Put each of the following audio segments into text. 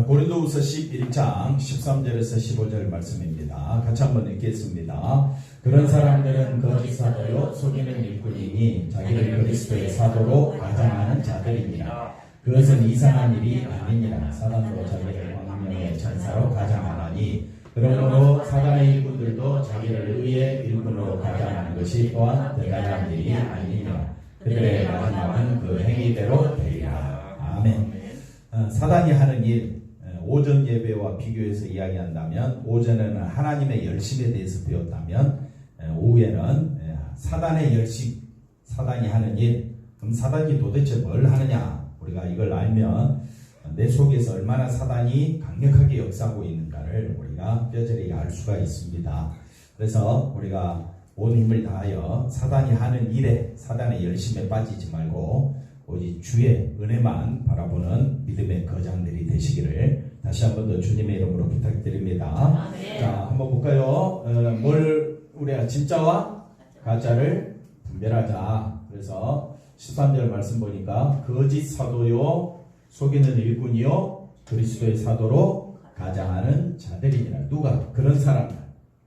고린도후서 11장 13절에서 15절 말씀입니다. 같이 한번 읽겠습니다. 그런 사람들은 거짓 사도요 속이는 일꾼이니 자기를 그리스도의 사도로 가장하는 자들입니다. 그것은 이상한 일이 아니니라. 사단도 자기를 광명의 천사로 가장하나니 그러므로 사단의 일꾼들도 자기를 의의 일꾼으로 가장하는 것이 또한 대단한 일이 아니니라. 그들의 마지막은 그 행위대로 되리라. 아멘. 사단이 하는 일, 오전 예배와 비교해서 이야기한다면 오전에는 하나님의 열심에 대해서 배웠다면 오후에는 사단의 열심, 사단이 하는 일. 그럼 사단이 도대체 뭘 하느냐? 우리가 이걸 알면 내 속에서 얼마나 사단이 강력하게 역사하고 있는가를 우리가 뼈저리게 알 수가 있습니다. 그래서 우리가 온 힘을 다하여 사단이 하는 일에, 사단의 열심에 빠지지 말고 오직 주의 은혜만 바라보는 믿음의 거장들이 되시기를 다시 한 번 더 주님의 이름으로 부탁드립니다. 자, 한번 볼까요? 우리가 진짜와 가짜를 분별하자. 그래서 13절 말씀 보니까 거짓 사도요 속이는 일꾼이요 그리스도의 사도로 가장하는 자들이니라. 누가? 그런 사람들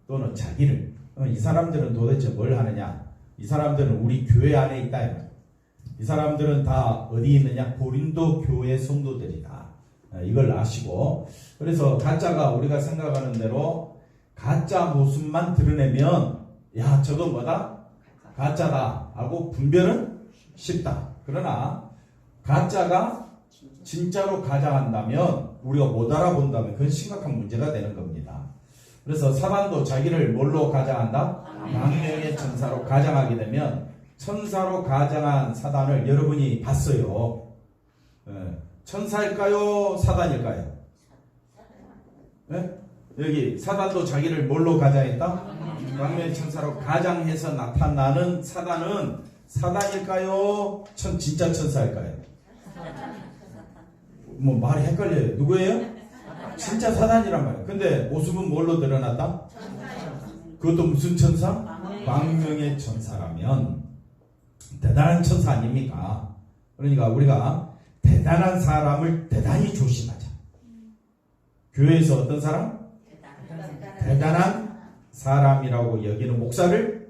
또는 자기를. 이 사람들은 도대체 뭘 하느냐? 이 사람들은 우리 교회 안에 있다. 이 사람들은 다 어디 있느냐? 고린도 교회 성도들이다. 이걸 아시고, 그래서 가짜가 우리가 생각하는 대로 가짜 모습만 드러내면 야 저거 뭐다? 가짜다 하고 분별은 쉽다. 그러나 가짜가 진짜로 가장한다면 우리가 못 알아본다면 그건 심각한 문제가 되는 겁니다. 그래서 사단도 자기를 뭘로 가장한다? 광명의 천사로 가장하게 되면 천사로 가장한 사단을 여러분이 봤어요. 천사일까요? 사단일까요? 네? 여기 사단도 자기를 뭘로 가장했다? 광명의 천사로 가장해서 나타나는 사단은 사단일까요? 진짜 천사일까요? 뭐 말이 헷갈려요. 누구예요? 진짜 사단이란 말이에요. 근데 모습은 뭘로 드러났다? 그것도 무슨 천사? 광명의 천사라면 대단한 천사 아닙니까? 그러니까 우리가 대단한 사람을 대단히 조심하자. 교회에서 어떤 사람? 대단한 사람이라고 여기는 목사를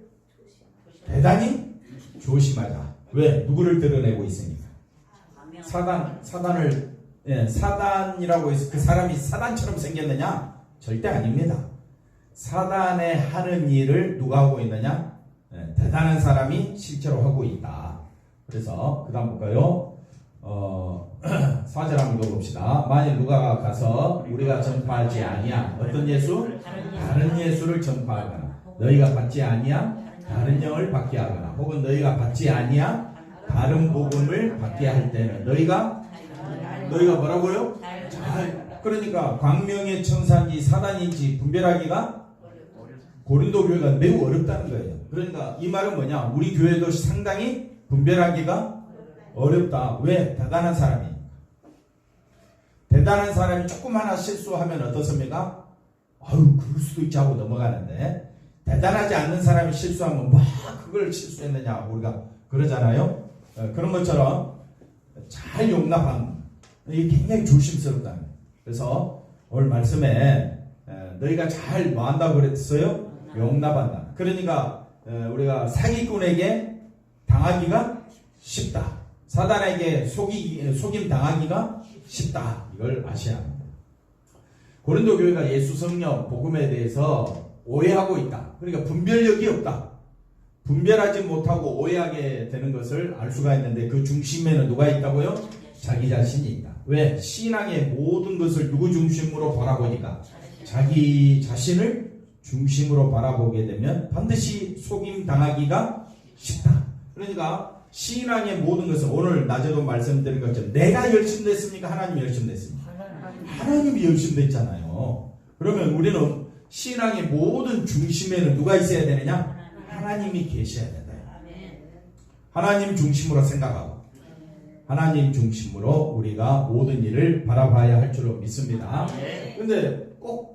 대단히 조심하자. 왜? 누구를 드러내고 있으니까. 사단이라고 해서 그 사람이 사단처럼 생겼느냐? 절대 아닙니다. 사단의 하는 일을 누가 하고 있느냐? 대단한 사람이 실제로 하고 있다. 그래서 그 다음 볼까요? 4절 한번 읽어봅시다. 만일 누가 가서 우리가 전파하지 아니야 어떤 예수? 다른 예수를 전파하거나 너희가 받지 아니야 다른 영을 받게 하거나 혹은 너희가 받지 아니야 다른 복음을 받게 할 때는 너희가 뭐라고요? 그러니까 광명의 천사인지 사단인지 분별하기가 고린도 교회가 매우 어렵다는 거예요. 그러니까 이 말은 뭐냐? 우리 교회도 상당히 분별하기가 어렵다. 왜? 대단한 사람이. 대단한 사람이 조금 하나 실수하면 어떻습니까? 아유 그럴 수도 있지 하고 넘어가는데 대단하지 않는 사람이 실수하면 막 그걸 실수했느냐 우리가 그러잖아요. 그런 것처럼 잘 용납하는 이게 굉장히 조심스럽다. 그래서 오늘 말씀에 너희가 잘 뭐 한다고 그랬어요? 용납한다. 그러니까 우리가 사기꾼에게 당하기가 쉽다. 사단에게 속임 당하기가 쉽다. 이걸 아셔야 합니다. 고린도 교회가 예수 성령 복음에 대해서 오해하고 있다. 그러니까 분별력이 없다. 분별하지 못하고 오해하게 되는 것을 알 수가 있는데 그 중심에는 누가 있다고요? 자기 자신이 있다. 왜? 신앙의 모든 것을 누구 중심으로 바라보니까 자기 자신을 중심으로 바라보게 되면 반드시 속임 당하기가 쉽다. 그러니까 신앙의 모든 것은 오늘 낮에도 말씀드린 것처럼 내가 열심됐습니까? 하나님이 열심됐습니까? 하나님이 열심됐잖아요. 그러면 우리는 신앙의 모든 중심에는 누가 있어야 되느냐? 하나님이 계셔야 된다. 하나님 중심으로 생각하고 하나님 중심으로 우리가 모든 일을 바라봐야 할 줄로 믿습니다. 근데 꼭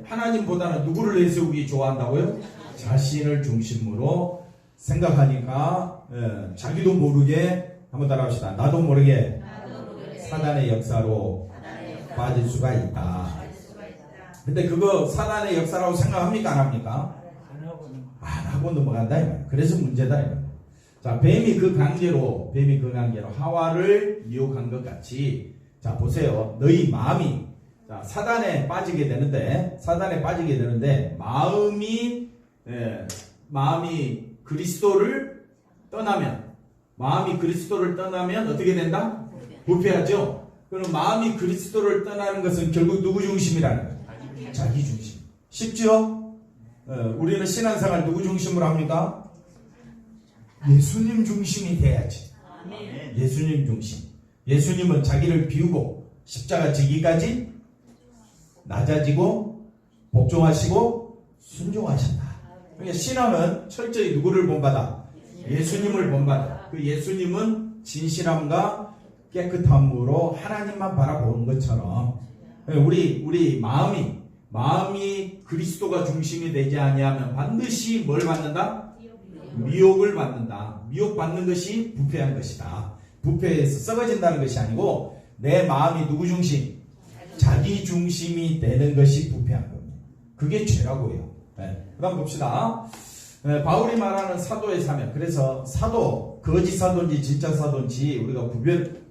하나님보다는 누구를 내세우기 좋아한다고요? 자신을 중심으로 생각하니까 자기도 모르게 한번 따라합시다. 나도 모르게 사단의 역사로 빠질 수가 있다. 근데 그거 사단의 역사라고 생각합니까? 안 합니까? 안 하고 넘어간다 이 말이야. 그래서 문제다 이 말이야. 자, 뱀이 그 강제로 하와를 유혹한 것 같이, 자 보세요. 너희 마음이, 자 사단에 빠지게 되는데 마음이 그리스도를 떠나면 어떻게 된다? 부패하죠. 그럼 마음이 그리스도를 떠나는 것은 결국 누구 중심이라는 거예요? 자기 중심. 쉽죠? 우리는 신앙생활 누구 중심으로 합니까? 예수님 중심이 돼야지. 예수님 중심. 예수님은 자기를 비우고 십자가 지기까지 낮아지고 복종하시고 순종하신다. 그러니까 신앙은 철저히 누구를 본받아? 예수님을 본받아. 그 예수님은 진실함과 깨끗함으로 하나님만 바라보는 것처럼 우리 마음이 그리스도가 중심이 되지 아니하면 반드시 뭘 받는다? 미혹을 받는다. 미혹받는 것이 부패한 것이다. 부패에서 썩어진다는 것이 아니고 내 마음이 누구 중심? 자기 중심이 되는 것이 부패한 겁니다. 그게 죄라고요. 그 다음 봅시다. 바울이 말하는 사도의 사명. 그래서 사도, 거짓 사도인지 진짜 사도인지 우리가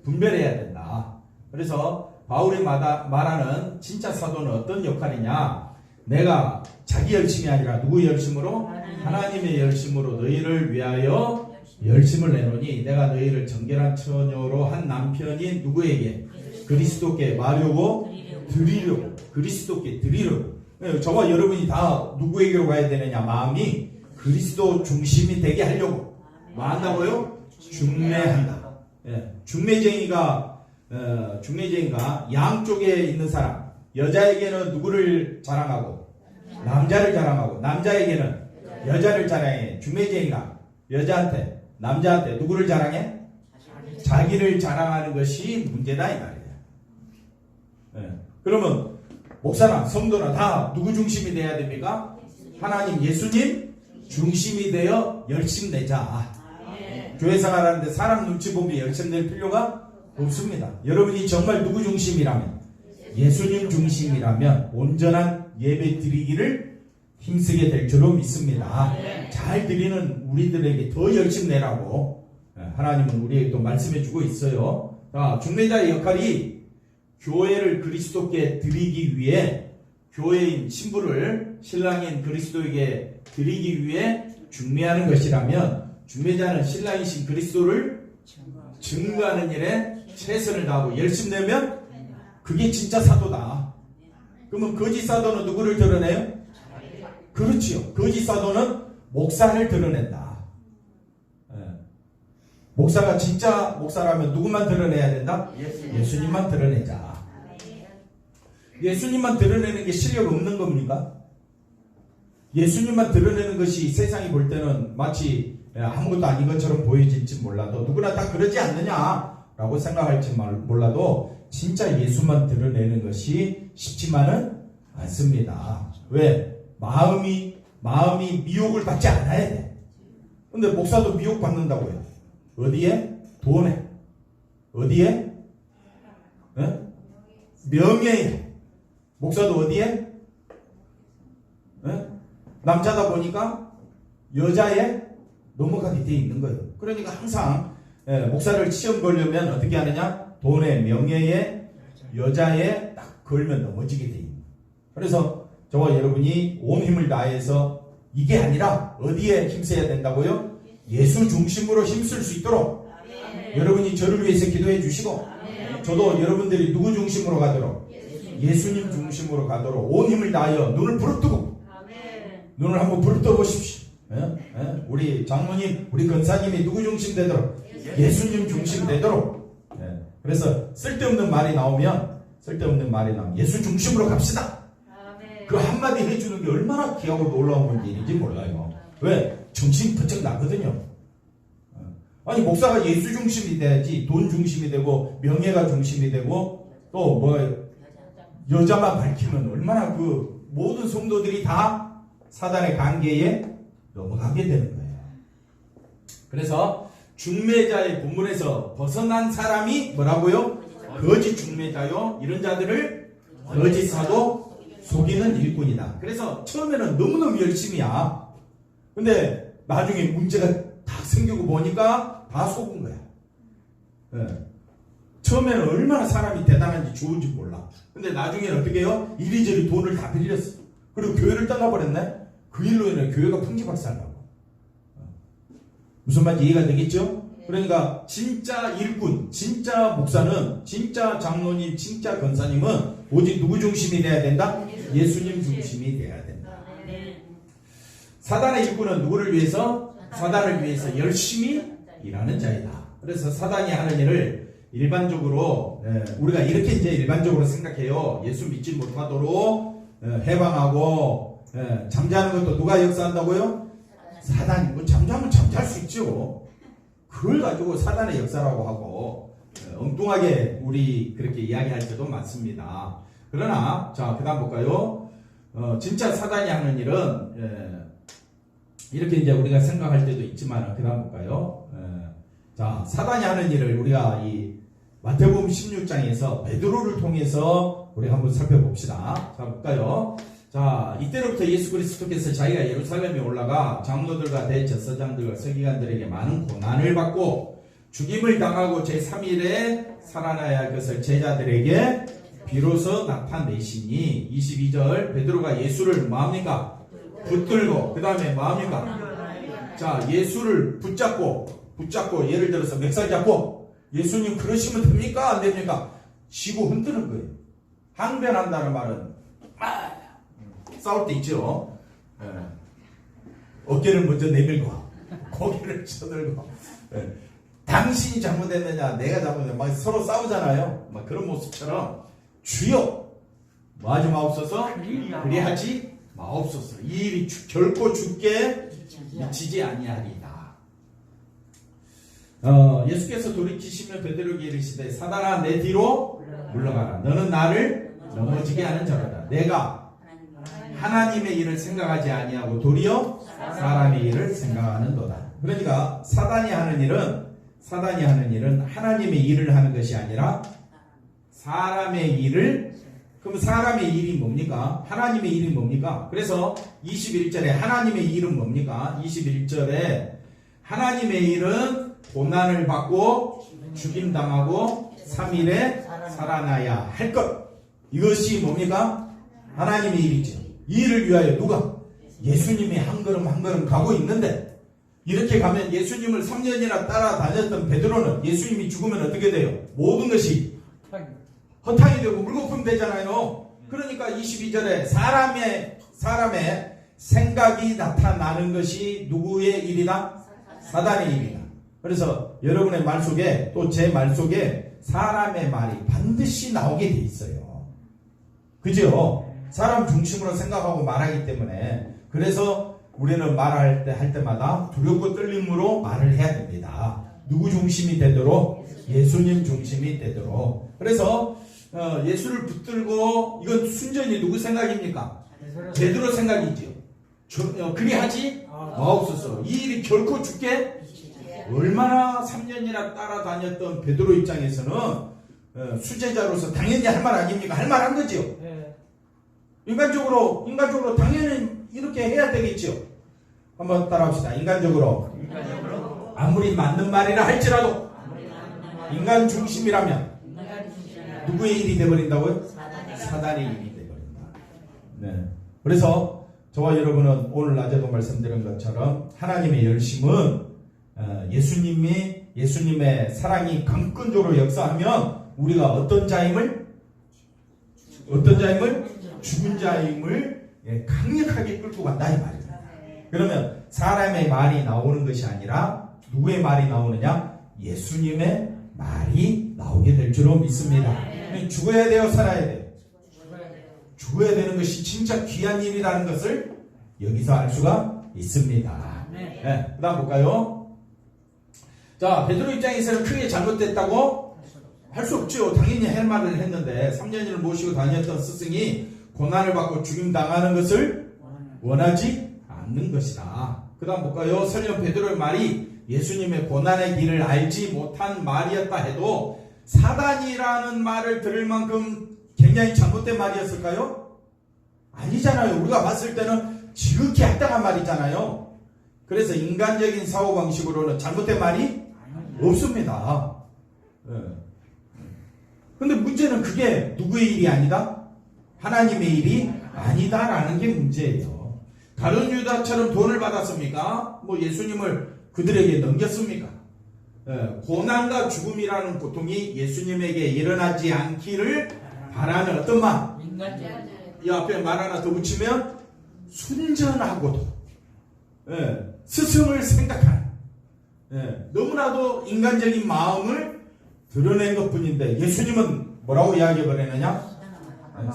분별해야 된다. 그래서 바울이 말하는 진짜 사도는 어떤 역할이냐? 내가 자기 열심이 아니라 누구 열심으로? 하나님의 열심으로 너희를 위하여 열심을 내노니 내가 너희를 정결한 처녀로 한 남편인 누구에게? 그리스도께 말하려고 드리려고. 그리스도께 드리려고. 저와 여러분이 다 누구에게로 가야 되느냐? 마음이 그리스도 중심이 되게 하려고. 뭐 한다고요? 중매한다. 중매쟁이가 양쪽에 있는 사람, 여자에게는 누구를 자랑하고 남자를 자랑하고, 남자에게는 여자를 자랑해. 중매쟁이가 남자한테 누구를 자랑해? 자기를 자랑하는 것이 문제다 이 말이에요. 그러면 목사나 성도나 다 누구 중심이 돼야 됩니까? 하나님, 예수님 중심이 되어 열심 내자. 교회 생활하는데 사람 눈치 보기 열심 낼 필요가 없습니다. 여러분이 정말 누구 중심이라면, 예수님 중심이라면 온전한 예배 드리기를 힘쓰게 될 줄로 믿습니다. 잘 드리는 우리들에게 더 열심 내라고 하나님은 우리에게 또 말씀해 주고 있어요. 중매자의 역할이 교회를 그리스도께 드리기 위해, 교회인 신부를 신랑인 그리스도에게 드리기 위해 중매하는 것이라면, 중매자는 신랑이신 그리스도를 증거하는 일에 최선을 다하고 열심 내면 그게 진짜 사도다. 그러면 거짓 사도는 누구를 드러내요? 그렇지요. 거짓 사도는 목사를 드러낸다. 목사가 진짜 목사라면 누구만 드러내야 된다? 예수님만 드러내자. 예수님만 드러내는 게 실력 없는 겁니까? 예수님만 드러내는 것이 세상이 볼 때는 마치 아무것도 아닌 것처럼 보여질지 몰라도, 누구나 다 그러지 않느냐라고 생각할지 몰라도 진짜 예수만 드러내는 것이 쉽지만은 않습니다. 왜? 마음이 미혹을 받지 않아야 돼. 근데 목사도 미혹 받는다고요. 어디에? 돈에. 어디에? 명예에. 목사도 어디에? 남자다 보니까 여자에 넘어가게 돼 있는 거예요. 그러니까 항상 목사를 시험 걸려면 어떻게 하느냐? 돈에, 명예에, 여자에 딱 걸면 넘어지게 돼 있는 거예요. 그래서 저와 여러분이 온 힘을 다해서 이게 아니라 어디에 힘써야 된다고요? 예수 중심으로 힘쓸 수 있도록 여러분이 저를 위해서 기도해 주시고, 저도 여러분들이 누구 중심으로 가도록? 예수님 중심으로 가도록 온 힘을 다하여 눈을 부릅뜨고, 눈을 한번 부릅뜨어 보십시오. 우리 장로님, 우리 권사님이 누구 중심 되도록? 예수님 중심 되도록. 그래서 쓸데없는 말이 나오면 예수 중심으로 갑시다. 그 한마디 해주는 게 얼마나 귀하고 놀라운 일인지 몰라요. 왜? 정신 번쩍 나거든요. 아니, 목사가 예수 중심이 돼야지 돈 중심이 되고 명예가 중심이 되고 또 여자만 밝히면 얼마나 그 모든 성도들이 다 사단의 관계에 넘어가게 되는 거예요. 그래서 중매자의 본문에서 벗어난 사람이 뭐라고요? 거짓 중매자요 이런 자들을 거짓 사도 속이는 일꾼이다. 그래서 처음에는 너무너무 열심히야. 근데 나중에 문제가 딱 생기고 보니까 다 속은 거야. 예. 처음에는 얼마나 사람이 대단한지 좋은지 몰라. 근데 나중에는 어떻게 해요? 이리저리 돈을 다 빌렸어. 그리고 교회를 떠나버렸네? 그 일로 인해 교회가 풍지박산나고. 무슨 말인지 이해가 되겠죠? 그러니까 진짜 일꾼, 진짜 목사는, 진짜 장로님, 진짜 권사님은 오직 누구 중심이 돼야 된다? 예수님 중심이 돼야 된다. 사단의 일꾼은 누구를 위해서? 사단을 위해서 열심히 일하는 자이다. 그래서 사단이 하는 일을 일반적으로 우리가 이렇게 이제 일반적으로 생각해요. 예수 믿지 못하도록 해방하고 잠자는 것도 누가 역사한다고요? 사단이. 뭐 잠자면 잠잘 수 있죠. 그걸 가지고 사단의 역사라고 하고 엉뚱하게 우리 그렇게 이야기할 때도 많습니다. 그러나 자 그다음 볼까요? 진짜 사단이 하는 일은 이렇게 이제 우리가 생각할 때도 있지만 그다음 볼까요? 자 사단이 하는 일을 우리가 이 마태복음 16장에서 베드로를 통해서 우리 한번 살펴봅시다. 자 볼까요? 자 이때로부터 예수 그리스도께서 자기가 예루살렘에 올라가 장로들과 대제사장들과 서기관들에게 많은 고난을 받고 죽임을 당하고 제3일에 살아나야 할 것을 제자들에게 비로소 나타내시니 22절 베드로가 예수를 뭐합니까? 붙들고 그 다음에 뭐합니까? 자 예수를 붙잡고 예를 들어서 멱살 잡고 예수님 그러시면 됩니까? 안 됩니까? 쥐고 흔드는 거예요. 항변한다는 말은 싸울 때 있죠. 어깨를 먼저 내밀고 고개를 쳐들고 당신이 잘못했느냐 내가 잘못했느냐 막 서로 싸우잖아요. 막 그런 모습처럼 주여 뭐하지 마옵소서 그리하지 마옵소서 이 일이 결코 죽게 미치지 아니하리이다. 예수께서 돌이키시며 베드로에게 이르시되 사단아 내 뒤로 물러가라. 너는 나를 넘어지게 하는 자로다. 내가 하나님의 일을 생각하지 아니하고 도리어 사람의 일을 생각하는도다. 그러니까 사단이 하는 일은 하나님의 일을 하는 것이 아니라 사람의 일을. 그럼 사람의 일이 뭡니까? 하나님의 일이 뭡니까? 그래서 21절에 하나님의 일은 뭡니까? 21절에 하나님의 일은 고난을 받고 죽임당하고 3일에 살아나야 할 것. 이것이 뭡니까? 하나님의 일이죠. 이 일을 위하여 누가? 예수님이 한 걸음 한 걸음 가고 있는데 이렇게 가면 예수님을 3년이나 따라다녔던 베드로는 예수님이 죽으면 어떻게 돼요? 모든 것이 허탕이 되고 물거품 되잖아요. 그러니까 22절에 사람의 생각이 나타나는 것이 누구의 일이다? 사단의 일이다. 그래서 여러분의 말 속에 또 제 말 속에 사람의 말이 반드시 나오게 돼 있어요. 그죠? 사람 중심으로 생각하고 말하기 때문에 그래서 우리는 말할 때 할 때마다 두렵고 떨림으로 말을 해야 됩니다. 누구 중심이 되도록? 예수님 중심이 되도록. 그래서 예수를 붙들고 이건 순전히 누구 생각입니까? 베드로 생각이지요. 그리하지 마옵소서. 이 일이 결코 죽게 얼마나 3년이나 따라다녔던 베드로 입장에서는 수제자로서 당연히 할 말 아닙니까? 할 말 한 거지요. 인간적으로 당연히 이렇게 해야 되겠죠. 한번 따라합시다. 인간적으로 아무리 맞는 말이라 할지라도 인간 중심이라면 누구의 일이 되어버린다고요? 사단의 일이 되어버린다. 네. 그래서 저와 여러분은 오늘 낮에도 말씀드린 것처럼 하나님의 열심은 예수님의 사랑이 강권적으로 역사하면 우리가 어떤 자임을 죽은 자임을 강력하게 끌고 간다 이 말입니다. 그러면 사람의 말이 나오는 것이 아니라 누구의 말이 나오느냐? 예수님의 말이 나오게 될 줄로 믿습니다. 죽어야 돼요? 살아야 돼요? 죽어야 되는 것이 진짜 귀한 일이라는 것을 여기서 알 수가 있습니다. 네, 그 다음 볼까요? 자, 베드로 입장에서는 크게 잘못됐다고 할 수 없죠. 당연히 할 말을 했는데 3년을 모시고 다녔던 스승이 고난을 받고 죽임당하는 것을 원하지 않는 것이다. 그 다음 볼까요? 설령 베드로의 말이 예수님의 고난의 길을 알지 못한 말이었다 해도 사단이라는 말을 들을 만큼 굉장히 잘못된 말이었을까요? 아니잖아요. 우리가 봤을 때는 지극히 합당한 말이잖아요. 그래서 인간적인 사고방식으로는 잘못된 말이 없습니다. 근데 문제는 그게 누구의 일이 아니다? 하나님의 일이 아니다라는 게 문제예요. 가룟 유다처럼 돈을 받았습니까? 뭐 예수님을 그들에게 넘겼습니까? 고난과 죽음이라는 고통이 예수님에게 일어나지 않기를 바라는 어떤 마음? 이 앞에 말 하나 더 붙이면 순전하고도 스승을 생각하는 너무나도 인간적인 마음을 드러낸 것뿐인데 예수님은 뭐라고 이야기해버리느냐?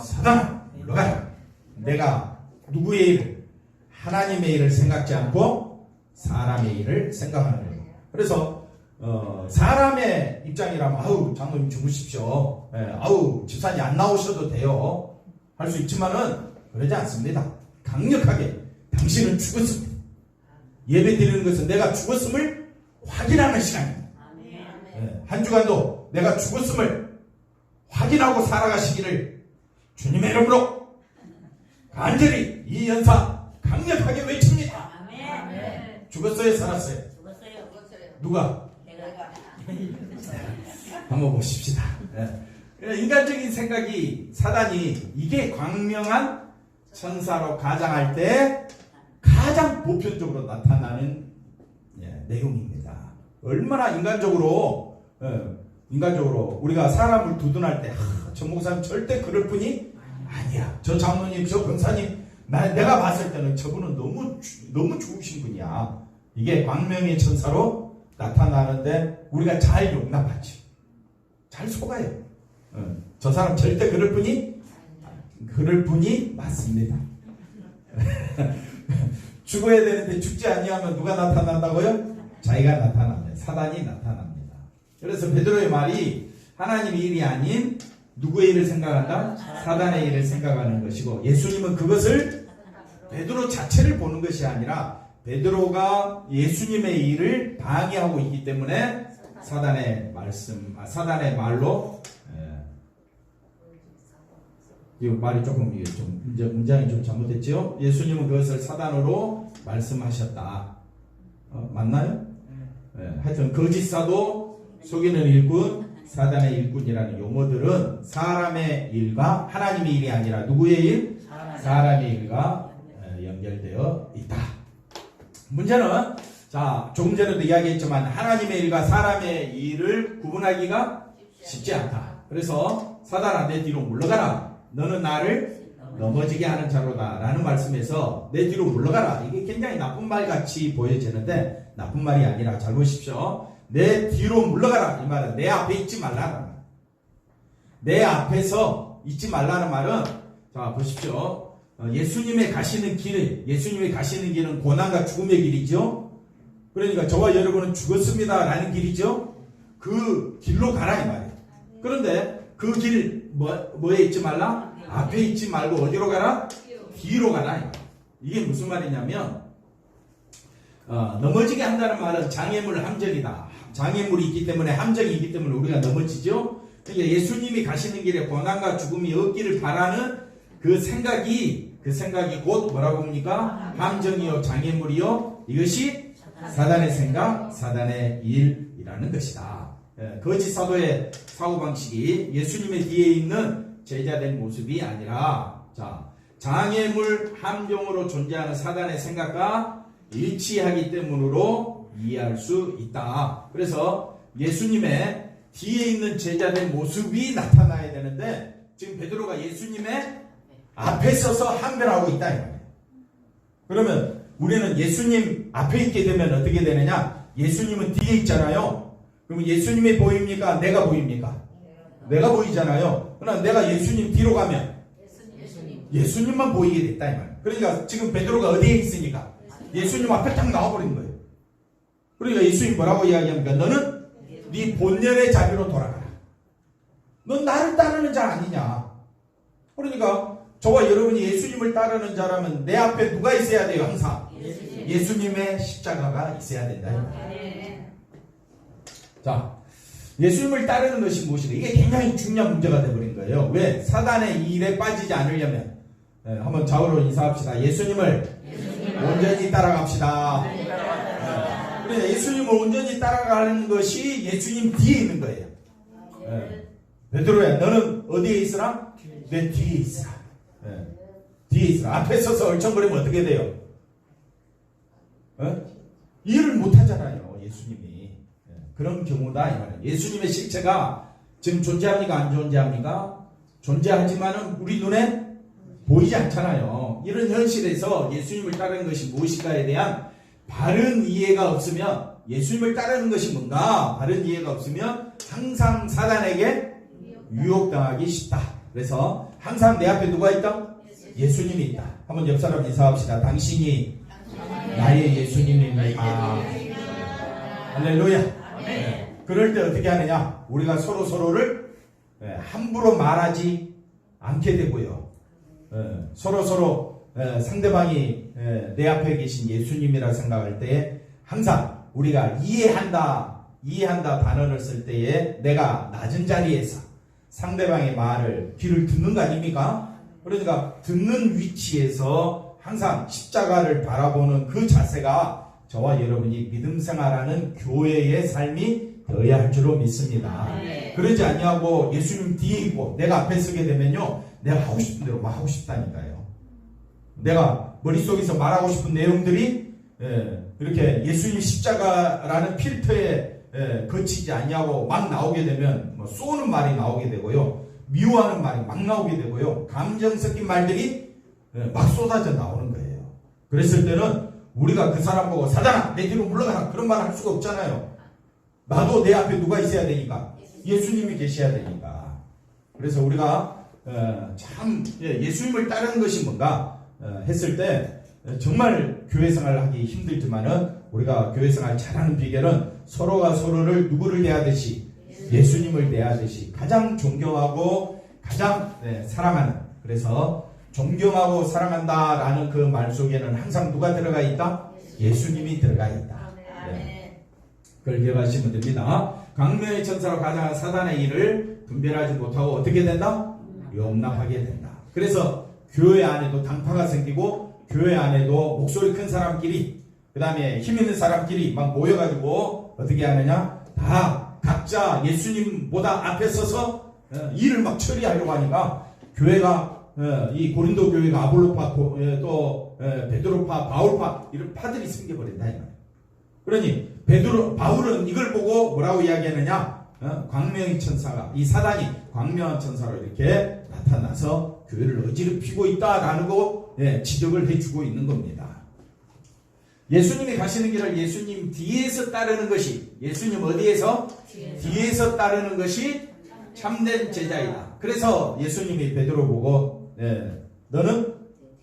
사단아 물러가라. 내가 누구의 일을? 하나님의 일을 생각지 않고 사람의 일을 생각하는 거예요. 그래서 사람의 입장이라면 아우 장로님 주무십시오. 아우 집사님 안 나오셔도 돼요. 할 수 있지만은 그러지 않습니다. 강력하게 당신은 죽었습니다. 예배 드리는 것은 내가 죽었음을 확인하는 시간입니다. 한 주간도 내가 죽었음을 확인하고 살아가시기를 주님의 이름으로 간절히 이 연사 강력하게 외칩니다. 죽었어요? 살았어요? 누가? 한번 보십시다. 인간적인 생각이 사단이 이게 광명한 천사로 가장할 때 가장 보편적으로 나타나는 내용입니다. 얼마나 인간적으로 우리가 사람을 두둔할 때 저 목사님 절대 그럴 분이 아니야. 저 장로님, 저 권사님 내가 봤을 때는 저분은 너무 좋으신 분이야. 이게 광명의 천사로 나타나는데 우리가 잘 용납하지. 잘 속아요. 저 사람 절대 그럴 분이 맞습니다. 죽어야 되는데 죽지 아니하면 누가 나타난다고요? 자기가 나타납니다. 사단이 나타납니다. 그래서 베드로의 말이 하나님의 일이 아닌 누구의 일을 생각한다? 사단의 일을 생각하는 것이고 예수님은 그것을 베드로 자체를 보는 것이 아니라 베드로가 예수님의 일을 방해하고 있기 때문에 사단의 말로 이 말이 조금 문장이 좀 잘못됐죠? 예수님은 그것을 사단으로 말씀하셨다. 맞나요? 하여튼 거짓 사도, 속이는 일꾼, 사단의 일꾼이라는 용어들은 사람의 일과 하나님의 일이 아니라 누구의 일? 사람의 일과 연결되어 있다. 문제는 조금 전에도 이야기했지만 하나님의 일과 사람의 일을 구분하기가 쉽지 않다. 그래서 사단아 내 뒤로 물러가라. 너는 나를 넘어지게 하는 자로다 라는 말씀에서 내 뒤로 물러가라. 이게 굉장히 나쁜 말 같이 보여지는데 나쁜 말이 아니라 잘 보십시오. 내 뒤로 물러가라. 이 말은 내 앞에 있지 말라는 말. 내 앞에서 있지 말라는 말은 자 보십시오. 예수님의 가시는 길은 고난과 죽음의 길이죠. 그러니까 저와 여러분은 죽었습니다 라는 길이죠. 그 길로 가라 이 말이에요. 그런데 그 길 뭐에 있지 말라? 앞에 있지 말고 어디로 가라? 뒤로 가라. 이게 무슨 말이냐면 넘어지게 한다는 말은 장애물 함정이다. 장애물이 있기 때문에 함정이 있기 때문에 우리가 넘어지죠. 그러니까 예수님이 가시는 길에 고난과 죽음이 없기를 바라는 그 생각이 곧 뭐라고 합니까? 함정이요 장애물이요 이것이 사단의 생각, 사단의 일이라는 것이다. 거짓 사도의 사고방식이 예수님의 뒤에 있는 제자된 모습이 아니라 장애물 함정으로 존재하는 사단의 생각과 일치하기 때문으로 이해할 수 있다. 그래서 예수님의 뒤에 있는 제자된 모습이 나타나야 되는데 지금 베드로가 예수님의 앞에 서서 항변하고 있다 이 말이에요. 그러면 우리는 예수님 앞에 있게 되면 어떻게 되느냐? 예수님은 뒤에 있잖아요. 그러면 예수님이 보입니까? 내가 보입니까? 내가 보이잖아요. 그러나 내가 예수님 뒤로 가면 예수님만 보이게 됐다 이 말이에요. 그러니까 지금 베드로가 어디에 있으니까? 예수님 앞에 딱 나와버린 거예요. 그러니까 예수님 뭐라고 이야기합니까? 너는 네 본연의 자리로 돌아가라. 넌 나를 따르는 자 아니냐? 그러니까 저와 여러분이 예수님을 따르는 자라면 내 앞에 누가 있어야 돼요? 항상 예수님의 십자가가 있어야 된다. 자, 예수님을 따르는 것이 무엇인가? 이게 굉장히 중요한 문제가 되어버린 거예요. 왜? 사단의 이 일에 빠지지 않으려면 한번 좌우로 인사합시다. 예수님을 온전히 따라갑시다. 그래, 예수님을 온전히 따라가는 것이 예수님 뒤에 있는 거예요. 베드로야, 너는 어디에 있으라? 내 뒤에 있으라. 뒤에 있으라. 앞에 서서 얼쩡거리면 어떻게 돼요? 일을 못하잖아요, 예수님이. 그런 경우다 이 말이에요. 예수님의 실체가 지금 존재합니까? 안 존재합니까? 존재하지만은 우리 눈에 보이지 않잖아요. 이런 현실에서 예수님을 따르는 것이 무엇인가에 대한 바른 이해가 없으면, 예수님을 따르는 것이 뭔가 바른 이해가 없으면 항상 사단에게 유혹당하기 쉽다. 그래서 항상 내 앞에 누가 있다? 예수님이 있다. 한번 옆 사람 인사합시다. 당신이 나의 예수님입니다. 할렐루야. 그럴 때 어떻게 하느냐? 우리가 서로를 함부로 말하지 않게 되고요. 서로 상대방이 내 앞에 계신 예수님이라 생각할 때에 항상 우리가 이해한다 단어를 쓸 때에 내가 낮은 자리에서 상대방의 말을 귀를 듣는 거 아닙니까? 그러니까 듣는 위치에서 항상 십자가를 바라보는 그 자세가 저와 여러분이 믿음 생활하는 교회의 삶이 되어야 할 줄로 믿습니다. 그러지 아니하고 예수님 뒤에 있고 내가 앞에 서게 되면요, 내가 하고 싶은 대로 막 하고 싶다니까요. 내가 머릿속에서 말하고 싶은 내용들이 이렇게 예수님 십자가라는 필터에 거치지 아니하고 막 나오게 되면 뭐 쏘는 말이 나오게 되고요, 미워하는 말이 막 나오게 되고요, 감정 섞인 말들이 막 쏟아져 나오는 거예요. 그랬을 때는 우리가 그 사람 보고 사단아 내 뒤로 물러가라 그런 말 할 수가 없잖아요. 나도 내 앞에 누가 있어야 되니까? 예수님이 계셔야 되니까. 그래서 우리가 참 예수님을 따르는 것이 뭔가 했을 때 정말 교회생활을 하기 힘들지만은 우리가 교회생활 잘하는 비결은 서로가 서로를 누구를 대하듯이 예수님을 대하듯이 가장 존경하고 가장 사랑하는, 그래서 존경하고 사랑한다라는 그 말 속에는 항상 누가 들어가 있다? 예수님이 들어가 있다. 그걸 기억하시면 됩니다. 광명의 천사로 가장 사단의 일을 분별하지 못하고 어떻게 된다? 용납하게 된다. 그래서 교회 안에도 당파가 생기고 교회 안에도 목소리 큰 사람끼리 그 다음에 힘 있는 사람끼리 막 모여가지고 어떻게 하느냐? 다 각자 예수님보다 앞에 서서 일을 막 처리하려고 하니까 교회가 이 고린도 교회가 아볼로파 또 베드로파 바울파 이런 파들이 생겨버린다 이 말이에요. 그러니 바울은 이걸 보고 뭐라고 이야기하느냐? 광명의 천사가, 이 사단이 광명한 천사로 이렇게 나타나서 교회를 어지럽히고 있다라는 거 지적을 해주고 있는 겁니다. 예수님이 가시는 길을 예수님 뒤에서 따르는 것이, 예수님 어디에서? 뒤에서 따르는 것이 참된 제자이다. 그래서 예수님이 베드로 보고 너는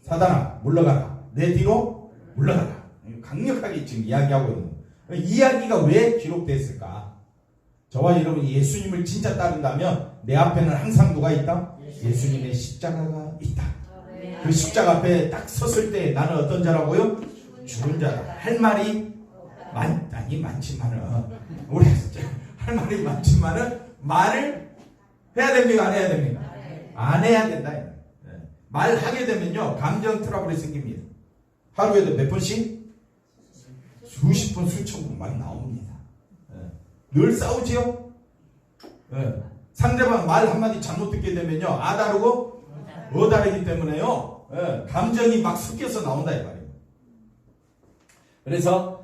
사단아 물러가라, 내 뒤로 물러가라, 강력하게 지금 이야기하고 있는 거예요. 이야기가 왜 기록됐을까? 저와 여러분이 예수님을 진짜 따른다면 내 앞에는 항상 누가 있다? 예수님의 십자가가 있다. 그 십자가 앞에 딱 섰을 때 나는 어떤 자라고요? 죽은 자다. 할 말이 많지만은 우리 할 말이 많지만은 말을 해야 됩니까? 안 해야 됩니까? 안 해야 된다. 말하게 되면요 감정 트러블이 생깁니다. 하루에도 몇 번씩? 수십 번, 수천 번 막 나옵니다. 늘 싸우지요? 상대방 말 한마디 잘못 듣게 되면요 아 다르고 어 다르기 때문에요 감정이 막 섞여서 나온다 이 말이에요. 그래서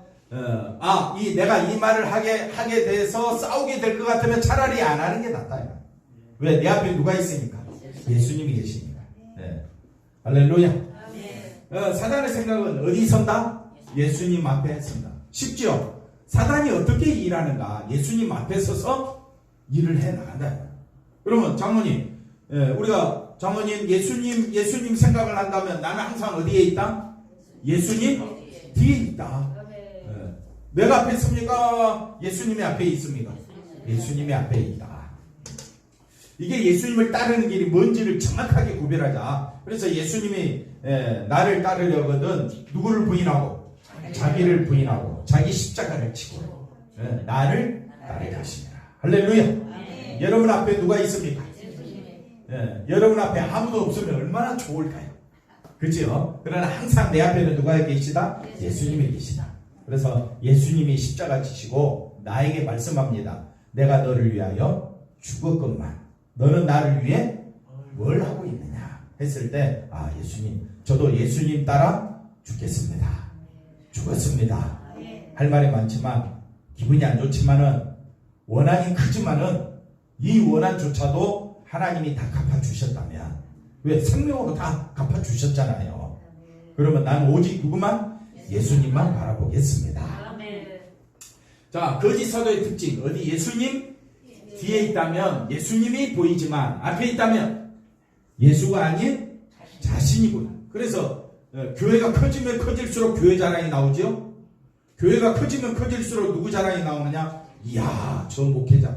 내가 이 말을 하게 돼서 싸우게 될 것 같으면 차라리 안 하는 게 낫다. 왜? 내 앞에 누가 있으니까? 예수님이 계시니까. 할렐루야. 사단의 생각은 어디 선다? 예수님 앞에 선다. 쉽죠? 사단이 어떻게 일하는가? 예수님 앞에 서서 일을 해 나간다. 그러면 장모님, 우리가 장모님 예수님 생각을 한다면 나는 항상 어디에 있다? 예수님 뒤에 있다. 내가 앞에 있습니까? 예수님이 앞에 있습니까? 예수님이 앞에 있다. 이게 예수님을 따르는 길이 뭔지를 정확하게 구별하자. 그래서 예수님이 나를 따르려거든 누구를 부인하고 자기를 부인하고 자기 십자가를 지고 나를 따르게 하시니라. 할렐루야. 여러분 앞에 누가 있습니까? 여러분 앞에 아무도 없으면 얼마나 좋을까요? 그죠? 그러나 항상 내 앞에는 누가 계시다? 예수님이 계시다. 그래서 예수님이 십자가 지시고 나에게 말씀합니다. 내가 너를 위하여 죽었건만 너는 나를 위해 뭘 하고 있느냐 했을 때, 아, 예수님, 저도 예수님 따라 죽겠습니다. 죽었습니다. 할 말이 많지만 기분이 안 좋지만은 원한이 크지만은 이 원한조차도 하나님이 다 갚아주셨다면, 왜? 생명으로 다 갚아주셨잖아요. 그러면 난 오직 누구만? 예수님만 바라보겠습니다. 자, 거짓 사도의 특징. 어디 예수님 뒤에 있다면 예수님이 보이지만 앞에 있다면 예수가 아닌 자신이 보인다. 그래서 교회가 커지면 커질수록 교회 자랑이 나오죠. 교회가 커지면 커질수록 누구 자랑이 나오느냐? 이야, 저 목회자.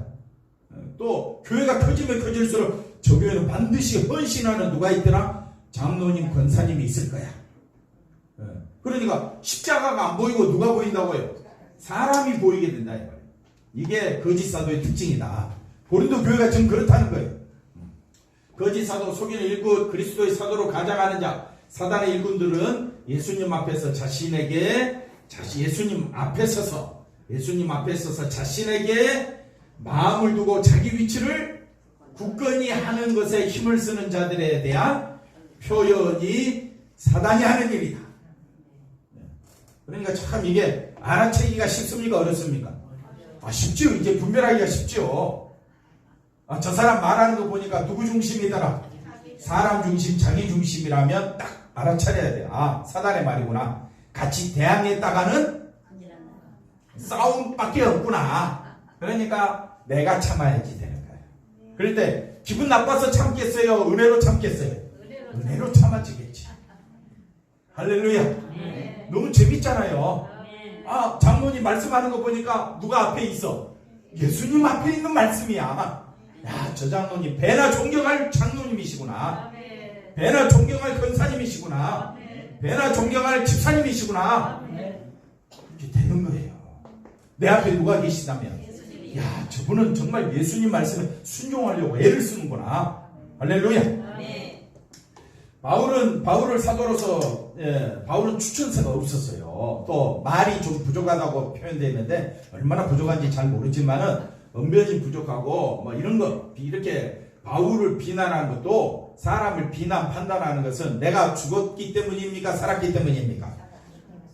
또 교회가 커지면 커질수록 저 교회는 반드시 헌신하는 누가 있더라? 장로님, 권사님이 있을 거야. 그러니까 십자가가 안 보이고 누가 보인다고요? 사람이 보이게 된다 이 말이에요. 이게 거짓 사도의 특징이다. 고린도 교회가 지금 그렇다는 거예요. 거짓 사도, 속이는 일꾼, 그리스도의 사도로 가장하는 자, 사단의 일꾼들은 예수님 앞에서 예수님 앞에 서서 자신에게 마음을 두고 자기 위치를 굳건히 하는 것에 힘을 쓰는 자들에 대한 표현이 사단이 하는 일이다. 그러니까 참 이게 알아채기가 쉽습니까? 어렵습니까? 쉽죠. 이제 분별하기가 쉽죠. 저 사람 말하는 거 보니까 누구 중심이더라? 사람 중심, 자기 중심이라면 딱 알아차려야 돼. 아, 사단의 말이구나. 같이 대항했다가는 싸움밖에 없구나. 그러니까 내가 참아야지 되는 거예요. 그럴 때 기분 나빠서 참겠어요? 은혜로 참겠어요? 은혜로 참아지겠지. 할렐루야. 너무 재밌잖아요. 아, 장로님 말씀하는 거 보니까 누가 앞에 있어? 예수님 앞에 있는 말씀이야. 야, 저 장로님 배나 존경할 장로님이시구나. 배나 존경할 권사님이시구나. 배나 존경할 집사님이시구나. 이렇게 되는 거예요. 내 앞에 누가 계시다면, 야, 저분은 정말 예수님 말씀에 순종하려고 애를 쓰는구나. 할렐루야. 바울을 사도로서, 바울은 추천서가 없었어요. 또 말이 좀 부족하다고 표현되어 있는데 얼마나 부족한지 잘 모르지만은 언변이 부족하고 뭐 이런 거, 이렇게 바울을 비난하는 것도, 사람을 판단하는 것은 내가 죽었기 때문입니까? 살았기 때문입니까?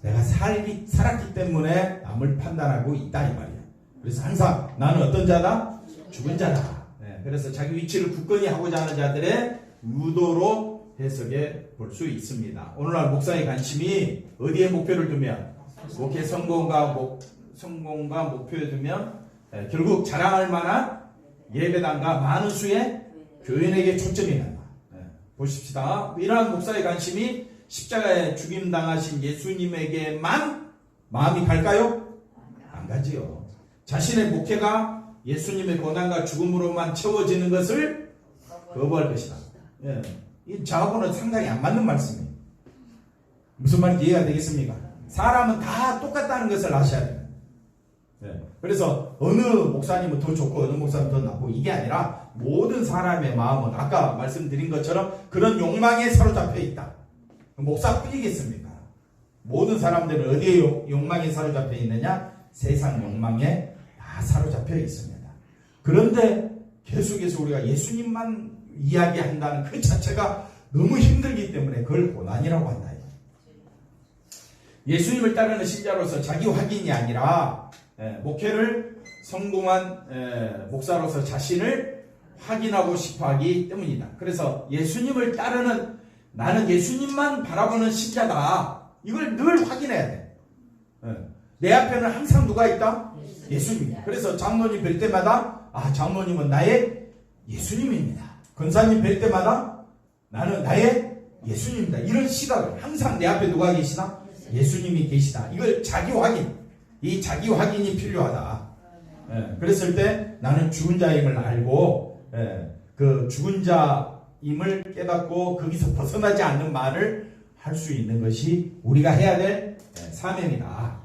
내가 살았기 때문에 남을 판단하고 있다 이 말이야. 그래서 항상 나는 어떤 자다? 죽은 자다. 그래서 자기 위치를 굳건히 하고자 하는 자들의 의도로 해석해 볼 수 있습니다. 오늘날 목사의 관심이 어디에 목표를 두면, 목회 성공과 목표에 두면 결국 자랑할 만한 예배당과 많은 수의 교인에게 초점이 간다. 보십시다. 이러한 목사의 관심이 십자가에 죽임당하신 예수님에게만 마음이 갈까요? 안 가지요. 자신의 목회가 예수님의 고난과 죽음으로만 채워지는 것을 거부할 것이다. 이 저하고는 상당히 안 맞는 말씀이에요. 무슨 말인지 이해가 되겠습니까? 사람은 다 똑같다는 것을 아셔야 돼요. 그래서 어느 목사님은 더 좋고 어느 목사님은 더 나쁘고 이게 아니라 모든 사람의 마음은 아까 말씀드린 것처럼 그런 욕망에 사로잡혀 있다. 목사뿐이겠습니까? 모든 사람들은 어디에 욕망에 사로잡혀 있느냐? 세상 욕망에 다 사로잡혀 있습니다. 그런데 계속해서 우리가 예수님만 이야기한다는 그 자체가 너무 힘들기 때문에 그걸 고난이라고 한다. 예수님을 따르는 신자로서 자기 확인이 아니라 목회를 성공한 목사로서 자신을 확인하고 싶어 하기 때문이다. 그래서 예수님을 따르는, 나는 예수님만 바라보는 신자다. 이걸 늘 확인해야 돼. 내 앞에는 항상 누가 있다? 예수님. 그래서 장로님 뵐 때마다, 아, 장로님은 나의 예수님입니다. 권사님 뵐 때마다 나는 나의 예수님입니다. 이런 시각을, 항상 내 앞에 누가 계시나? 예수님이 계시다. 이걸 자기 확인, 이 자기 확인이 필요하다. 그랬을 때 나는 죽은 자임을 알고, 그 죽은 자임을 깨닫고 거기서 벗어나지 않는 말을 할 수 있는 것이 우리가 해야 될 사명이다.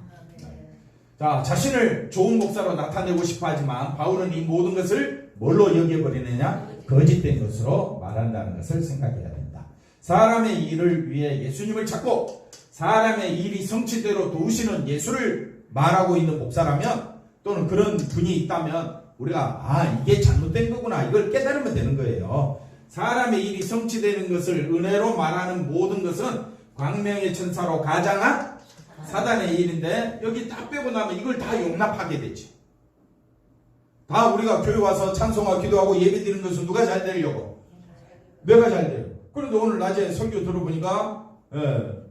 자, 자신을 좋은 목사로 나타내고 싶어 하지만 바울은 이 모든 것을 뭘로 여겨버리느냐? 거짓된 것으로 말한다는 것을 생각해야 된다. 사람의 일을 위해 예수님을 찾고 사람의 일이 성취대로 도우시는 예수를 말하고 있는 목사라면 또는 그런 분이 있다면 우리가 이게 잘못된 거구나 이걸 깨달으면 되는 거예요. 사람의 일이 성취되는 것을 은혜로 말하는 모든 것은 광명의 천사로 가장한 사단의 일인데 여기 딱 빼고 나면 이걸 다 용납하게 되죠. 다 우리가 교회 와서 찬송하고 기도하고 예배 드리는 것은 누가 잘 되려고? 내가 잘 돼요. 그런데 오늘 낮에 설교 들어보니까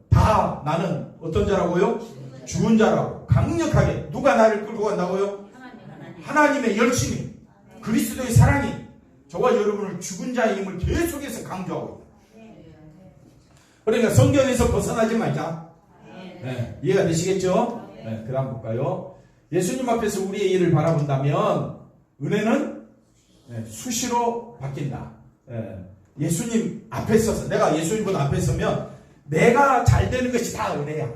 다 나는 어떤 자라고요? 죽은 자라고 강력하게 누가 나를 끌고 간다고요? 하나님의 열심이 그리스도의 사랑이 저와 여러분을 죽은 자의 힘을 계속해서 강조하고 있다. 그러니까 성경에서 벗어나지 말자. 이해가 되시겠죠? 그 다음 볼까요? 예수님 앞에서 우리의 일을 바라본다면 은혜는 수시로 바뀐다. 예수님 앞에 서서 내가 예수님보다 앞에 서면 내가 잘 되는 것이 다 은혜야.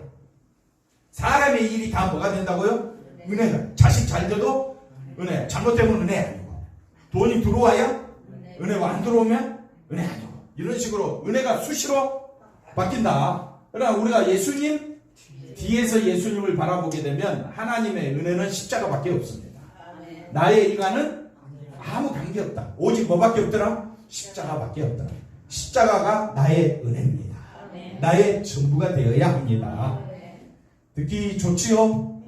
사람의 일이 다 뭐가 된다고요? 은혜가. 자식 잘 돼도 은혜. 잘못되면 은혜 아니고 돈이 들어와야 은혜가 안 들어오면 은혜 아니고 이런 식으로 은혜가 수시로 바뀐다. 그러나 우리가 예수님 뒤에서 예수님을 바라보게 되면 하나님의 은혜는 십자가밖에 없습니다. 나의 일과는 아무 관계없다. 오직 뭐밖에 없더라? 십자가밖에 없더라. 십자가가 나의 은혜입니다. 나의 전부가 되어야 합니다. 듣기 좋지요?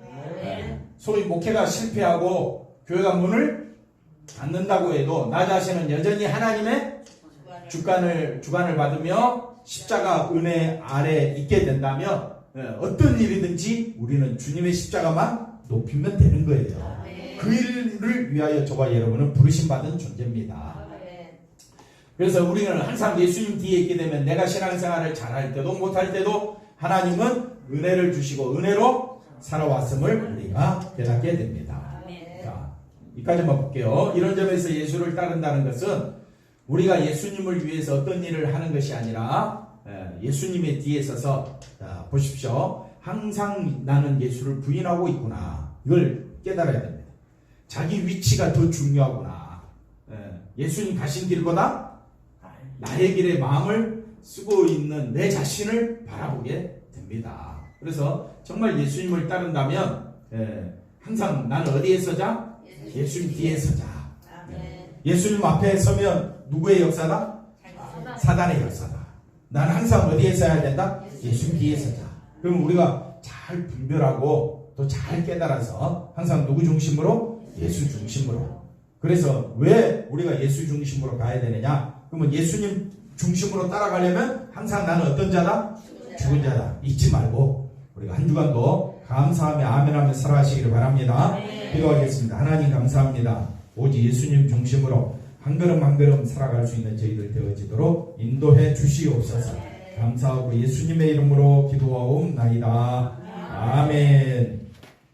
소위 목회가 실패하고 교회가 문을 닫는다고 해도 나 자신은 여전히 하나님의 주관을 받으며 십자가 은혜 아래 있게 된다면 어떤 일이든지 우리는 주님의 십자가만 높이면 되는 거예요. 그 일을 위하여 저와 여러분은 부르심받은 존재입니다. 그래서 우리는 항상 예수님 뒤에 있게 되면 내가 신앙생활을 잘할 때도 못할 때도 하나님은 은혜를 주시고 은혜로 살아왔음을 우리가 깨닫게 됩니다. 자, 이까지만 볼게요. 이런 점에서 예수를 따른다는 것은 우리가 예수님을 위해서 어떤 일을 하는 것이 아니라 예수님의 뒤에 서서 자, 보십시오. 항상 나는 예수를 부인하고 있구나. 이걸 깨달아야 됩니다. 자기 위치가 더 중요하구나. 예수님 가신 길보다 나의 길에 마음을 쓰고 있는 내 자신을 바라보게 됩니다. 그래서 정말 예수님을 따른다면 항상 나는 어디에 서자? 예수님 뒤에 서자. 예수님 앞에 서면 누구의 역사다? 사단의 역사다. 나는 항상 어디에 서야 된다? 예수님 뒤에 서자. 그럼 우리가 잘 분별하고 또 잘 깨달아서 항상 누구 중심으로? 예수 중심으로. 그래서 왜 우리가 예수 중심으로 가야 되느냐? 그러면 예수님 중심으로 따라가려면 항상 나는 어떤 자다? 죽은 자다. 잊지 말고 우리가 한 주간도 감사하며 아멘하며 살아가시기를 바랍니다. 기도하겠습니다. 하나님 감사합니다. 오직 예수님 중심으로 한 걸음 한 걸음 살아갈 수 있는 저희들 되어지도록 인도해 주시옵소서. 감사하고 예수님의 이름으로 기도하옵나이다. 아멘.